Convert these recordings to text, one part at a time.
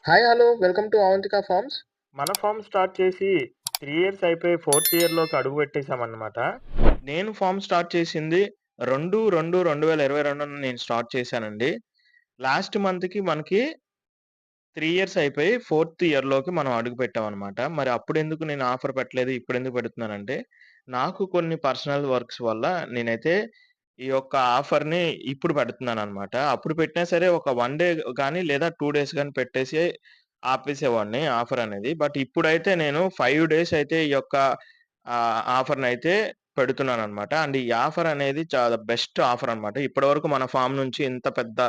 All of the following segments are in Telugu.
Hi! Hello! Welcome to Avantika Farms. మన ఫార్మ్ స్టార్ట్ చేసి 3 ఇయర్స్ అయిపోయి ఫోర్త్ ఇయర్‌లోకి అడుగుపెట్టేసామన్నమాట. నేను ఫార్మ్ స్టార్ట్ చేసింది 2/2/2022 నేను స్టార్ట్ చేశానండి. లాస్ట్ మంత్‌కి మనకి 3 ఇయర్స్ అయిపోయి ఫోర్త్ ఇయర్‌లోకి మనం అడుగుపెట్టామన్నమాట. మరి అప్పుడెందుకు నేను ఆఫర్ పెట్టలేదు, ఇప్పుడెందుకు పెడుతున్నానంటే, నాకు కొన్ని పర్సనల్ వర్క్స్ వల్ల నేనైతే ఈ యొక్క ఆఫర్‌ని ఇప్పుడు పెడుతున్నానన్నమాట. అప్పుడు పెట్టినా సరే ఒక 1 డే గాని లేదా 2 డేస్ గాని పెట్టేసి ఆపేసేవాడిని ఆఫర్ అనేది. బట్ ఇప్పుడైతే నేను 5 డేస్ అయితే ఈ యొక్క ఆఫర్‌నైతే పెడుతున్నానన్నమాట. అండ్ ఈ ఆఫర్ అనేది చాలా బెస్ట్ ఆఫర్ అన్నమాట. ఇప్పటివరకు మన ఫార్మ్ నుంచి ఇంత పెద్ద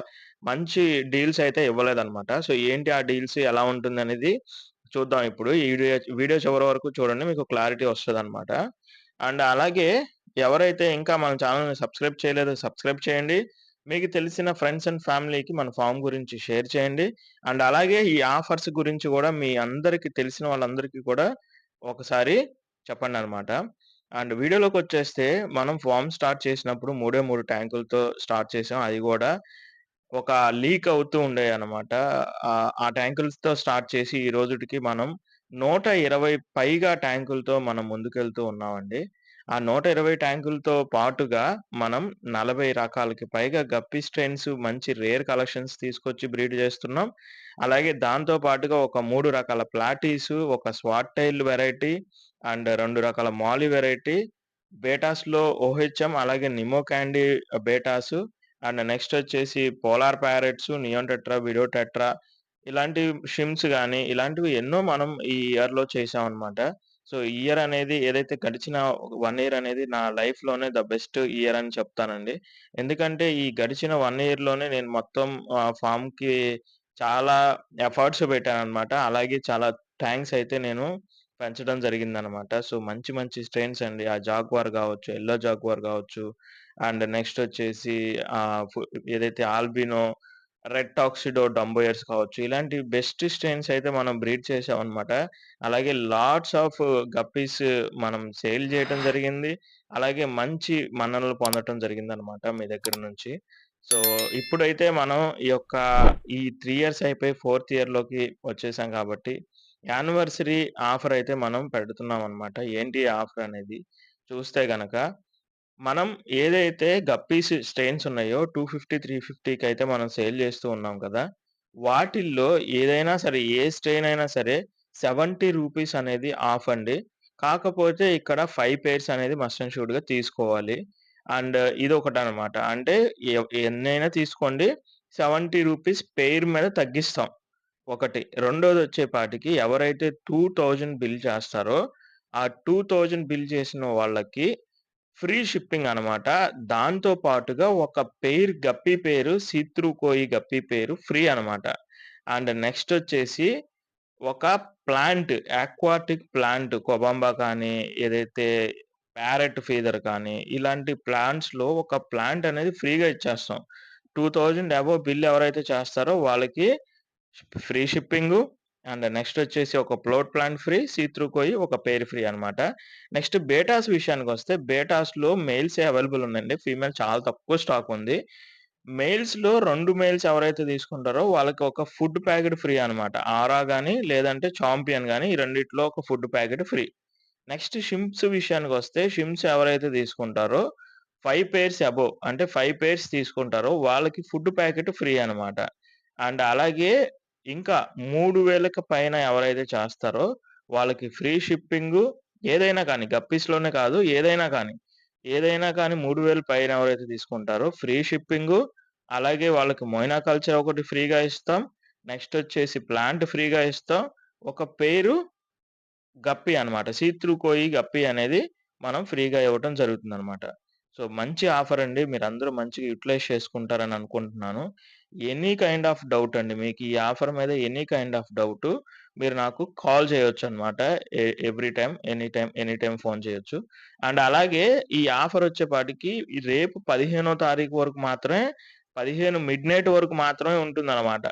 మంచి డీల్స్ అయితే ఇవ్వలేదన్నమాట. సో, ఏంటి ఆ డీల్స్ ఎలా ఉంటుందనేది చూద్దాం ఇప్పుడు. ఈ వీడియో చివరి వరకు చూడండి. మీకు క్లారిటీ వస్తదన్నమాట. అండ్ అలాగే ఎవరైతే ఇంకా మన ఛానెల్‌ని సబ్స్క్రైబ్ చేయలేదో సబ్స్క్రైబ్ చేయండి. మీకు తెలిసిన ఫ్రెండ్స్ అండ్ ఫ్యామిలీకి మన ఫార్మ్ గురించి షేర్ చేయండి. అండ్ అలాగే ఈ ఆఫర్స్ గురించి గూడా మీ అందరికి తెలిసిన వాళ్ళందరికీ కూడా ఒకసారి చెప్పండనమాట. అండ్ వీడియోలోకొచ్చేస్తే మనం ఫార్మ్ స్టార్ట్ చేసినప్పుడు 3 ట్యాంకులతో స్టార్ట్ చేసాం. అది గూడా ఒక లీక్ అవుతూ ఉండేయన్నమాట. ఆ ట్యాంకులతో స్టార్ట్ చేసి ఈ రోజుటికి మనం 120 పైగా ట్యాంకులతో మనం ముందుకెళ్తూ ఉన్నామండి. ఆ 120 ట్యాంకులతో పాటుగా మనం 40 రకాలకి పైగా గప్పీ స్ట్రెయిన్స్ మంచి రేర్ కలెక్షన్స్ తీసుకొచ్చి బ్రీడ్ చేస్తున్నాం. అలాగే దాంతో పాటుగా ఒక 3 రకాల ప్లాటీసు, ఒక స్వాట్ టైల్ వెరైటీ అండ్ 2 రకాల మాలీ వెరైటీ, బేటాస్‌లో ఓహెచ్ఎం అలాగే నిమో క్యాండీ బేటాసు అండ్ నెక్స్ట్ వచ్చేసి polar parrots, neon tetra, widow tetra ఇలాంటి షిమ్స్ గాని, ఇలాంటివి ఎన్నో మనం ఈ ఇయర్‌లో చేశామనమాట. సో, ఈ ఇయర్ అనేది ఏదైతే గడిచిన 1 ఇయర్ అనేది నా లైఫ్‌లోనే ద బెస్ట్ ఇయర్ అని చెప్తానండి. ఎందుకంటే ఈ గడిచిన 1 ఇయర్‌లోనే నేను మొత్తం ఫార్మ్‌కి చాలా ఎఫర్ట్స్ పెట్టాననమాట. అలాగే చాలా టాంక్స్ అయితే నేను పెంచడం జరిగిందనమాట. సో, మంచి మంచి స్ట్రెయిన్స్ అండి. ఆ జాగ్వార్ గావచ్చు, యెల్లో జాగ్వార్ గావచ్చు అండ్ నెక్స్ట్ వచ్చేసి ఆహ్, ఫు ఏదైతే ఆల్బినో, రెడ్ టాక్సిడో డంబోయర్స్ కావచ్చు. ఇలాంటి బెస్ట్ స్ట్రెయిన్స్ అయితే మనం బ్రీడ్ చేసామనమాట. అలాగే లాట్స్ ఆఫ్ గప్పీస్ మనం సేల్ జేయటం జరిగింది. అలాగే మంచి మన్ననలు పొందటం జరిగిందనమాట మీ దగ్గర నుంచి. సో, ఇప్పుడైతే మనం ఈ యొక్క ఈ 3 ఇయర్స్ అయిపోయి ఫోర్త్ ఇయర్‌లోకి వచ్చేసాం కాబట్టి, యానివర్సరీ ఆఫర్ అయితే మనం పెడుతున్నామనమాట. ఏంటి ఆఫర్ అనేది చూస్తే గనక మనం ఏదైతే గప్పీస్ స్ట్రెయిన్స్ ఉన్నాయో 250, 350కైతే మనం సేల్ చేస్తూ ఉన్నాం కదా! వాటిల్లో ఏదైనా సరే, ఏ స్ట్రెయిన్ అయినా సరే రూ. 70 అనేది ఆఫ్ అండి. కాకపోతే ఇక్కడ 5 పెయిర్స్ అనేది మస్ట్ అండ్ షుడ్‌గా తీసుకోవాలి. అండ్ ఇదొకటనమాట. అంటే ఎన్నైనా తీసుకోండి. రూ. 70 పెయిర్ మీద తగ్గిస్తాం. ఒకటి. రెండోదొచ్చేపాటికి ఎవరైతే 2000 బిల్ చేస్తారో, ఆ 2000 బిల్ చేసిన వాళ్ళకి ఫ్రీ షిప్పింగ్ అనమాట. దాంతో పాటుగా ఒక పెయిర్ గప్పీ పేరు సీ త్రూ కోయి గప్పీ పేరు ఫ్రీ అనమాట. అండ్ నెక్స్టొచ్చేసి ఒక ప్లాంట్ అక్వాటిక్ ప్లాంట్ కొబంబా కానీ, ఏదైతే ప్యారట్ ఫీదర్ కానీ, ఇలాంటి ప్లాంట్స్‌లో ఒక ప్లాంట్ అనేది ఫ్రీగా ఇచ్చేస్తాం. 2000 అబోవ్ బిల్ ఎవరైతే చేస్తారో వాళ్ళకి ఫ్రీ షిప్పింగు. అండ్ నెక్స్ట్ వచ్చేసి ఒక float plant free, see through koi ఒక పెయిర్ ఫ్రీ అనమాట. నెక్స్ట్ బేటాస్ విషయానికొస్తే బేటాస్‌లో మేల్సే అవైలబుల్ ఉందండి. ఫీమేల్ చాలా తక్కువ స్టాక్ ఉంది. మేల్స్‌లో 2 మేల్స్ ఎవరైతే తీసుకుంటారో వాళ్ళకి ఒక ఫుడ్ ప్యాకెట్ ఫ్రీ అనమాట. ఆరా గాని, లేదంటే చాంపియన్ గాని ఈ రెండిట్లో ఒక food packet free. Next shrimps విషయానికొస్తే షింప్స్ ఎవరైతే తీసుకుంటారో 5 పెయిర్స్ అబోవ్ అంటే 5 పెయిర్స్ తీసుకుంటారో వాళ్ళకి ఫుడ్ ప్యాకెట్ ఫ్రీ అనమాట. అండ్ అలాగే ఇంకా 3000కి పైన ఎవరైతే చేస్తారో వాళ్ళకి ఫ్రీ షిప్పింగు ఏదైనా కానీ గప్పీస్‌లోనే కాదు ఏదైనా కానీ. ఏదైనా కానీ 3000 పైన ఎవరైతే తీసుకుంటారో ఫ్రీ షిప్పింగు. అలాగే వాళ్ళకి మొయినా కల్చర్ ఒకటి ఫ్రీగా ఇస్తాం. నెక్స్ట్ వచ్చేసి ప్లాంట్ ఫ్రీగా ఇస్తాం. ఒక పేరు గప్పి అన్నమాట. సీ త్రూ కోయి గప్పి అనేది మనం ఫ్రీగా ఇవ్వటం జరుగుతుందనమాట. సో, మంచి ఆఫర్ అండి. మీరందరూ మంచిగా యుటిలైజ్ చేసుకుంటారని అనుకుంటున్నాను. ఎనీ కైండ్ ఆఫ్ డౌట్ అండి. మీకు ఈ ఆఫర్ మీద ఎనీ కైండ్ ఆఫ్ డౌటు మీరు నాకు కాల్ చేయొచ్చనమాట. Every time, any time phone చేయొచ్చు. అండ్ అలాగే ఈ ఆఫర్ వచ్చేపాటికి ఈ రేపు 15 తారీఖు వరకు మాత్రమే 15 మిడ్‌నైట్ వరకు మాత్రమే ఉంటుందనమాట.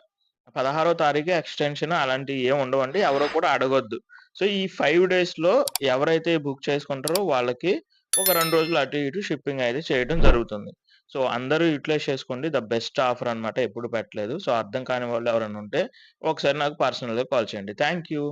16 తారీఖు ఎక్స్‌టెన్షన్ అలాంటియి ఏమి ఉండవండి. ఎవరు కూడా అడగొద్దు. సో, ఈ 5 డేస్‌లో ఎవరైతే బుక్ చేసుకుంటారో వాళ్ళకి ఒక 2 రోజులు అటు ఇటు షిప్పింగ్ అయితే చేయడం జరుగుతుంది. సో, అందరూ యుటిలైజ్ చేసుకోండి. ద బెస్ట్ ఆఫర్ అన్నమాట. ఎప్పుడు పెట్టలేదు. సో, అర్థం కాని వాళ్ళు ఎవరైనా ఉంటే ఒకసారి నాకు పర్సనల్‌గా కాల్ చేయండి. Thank you.